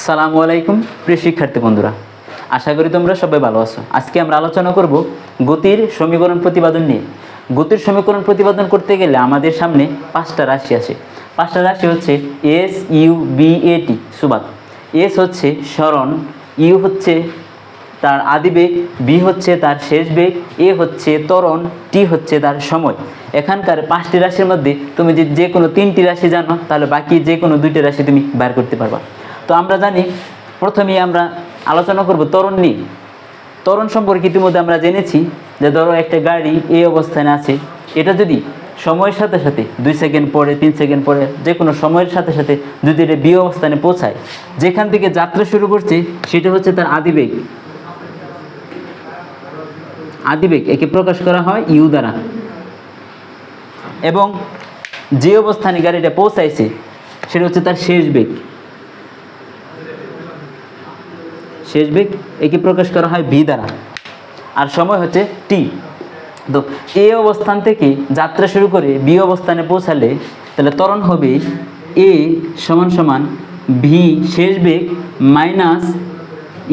আসসালামু আলাইকুম প্রিয় শিক্ষার্থী বন্ধুরা, আশা করি তোমরা সবাই ভালো আছো। আজকে আমরা আলোচনা করব গতির সমীকরণ প্রতিপাদন নিয়ে। গতির সমীকরণ প্রতিপাদন করতে গেলে আমাদের সামনে পাঁচটা রাশি আসে। পাঁচটা রাশি হচ্ছে S, U, V, A, T সুবাদ। এস হচ্ছে সরণ, ইউ হচ্ছে তার আদিবেগ, বি হচ্ছে তার শেষ বেগ, এ হচ্ছে ত্বরণ, টি হচ্ছে তার সময়। এখানকার পাঁচটি রাশির মধ্যে তুমি যদি যে কোনো তিনটি রাশি জানো তাহলে বাকি যে কোনো দুইটি রাশি তুমি বের করতে পারবা। তো আমরা জানি, প্রথমেই আমরা আলোচনা করব ত্বরণ নিয়ে। ত্বরণ সম্পর্কে ইতিমধ্যে আমরা জেনেছি যে ধরো একটা গাড়ি এই অবস্থানে আছে, এটা যদি সময়ের সাথে সাথে 2 সেকেন্ড পরে 3 সেকেন্ড পরে যে কোনো সময়ের সাথে সাথে যদি এটা বি অবস্থানে পৌঁছায়, যেখান থেকে যাত্রা শুরু করছে সেটা হচ্ছে তার আদিবেগ। আদিবেগ একে প্রকাশ করা হয় ইউ দ্বারা, এবং যে অবস্থানে গাড়িটা পৌঁছাইছে সেটা হচ্ছে তার শেষ বেগ। শেষ বেগ একে প্রকাশ করা হয় ভি দ্বারা, আর সময় হচ্ছে টি। তো এ অবস্থান থেকে যাত্রা শুরু করে বি অবস্থানে পৌঁছালে তাহলে ত্বরণ হবে এ সমান সমান ভি শেষ বেগ মাইনাস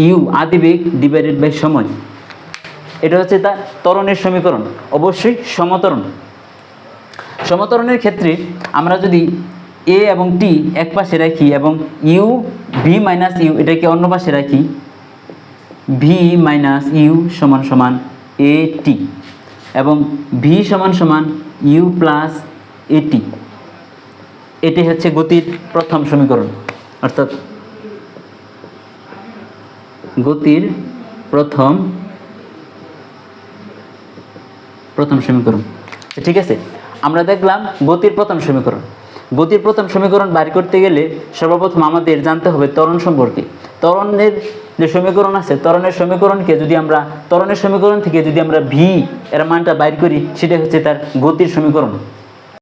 ইউ আদিবেগ ডিভাইডেড বাই সময়। এটা হচ্ছে তার ত্বরণের সমীকরণ, অবশ্যই সমত্বরণ। সমত্বরণের ক্ষেত্রে আমরা যদি এ এবং টি এক পাশে রাখি এবং ইউ ভি মাইনাস ইউ এটাকে অন্য পাশে রাখি, ভি মাইনাস ইউ সমান সমান এ টি এবং ভি সমান সমান ইউ প্লাস এ টি, এটি হচ্ছে গতির প্রথম সমীকরণ, অর্থাৎ গতির প্রথম সমীকরণ। ঠিক আছে, আমরা দেখলাম গতির প্রথম সমীকরণ। গতির প্রথম সমীকরণ বের করতে গেলে সর্বপ্রথম আমাদের জানতে হবে ত্বরণ সম্পর্কে। ত্বরণের যে সমীকরণ আছে, ত্বরণের সমীকরণকে যদি আমরা ত্বরণের সমীকরণ থেকে যদি আমরা ভি এর মানটা বাইর করি, সেটা হচ্ছে তার গতির সমীকরণ।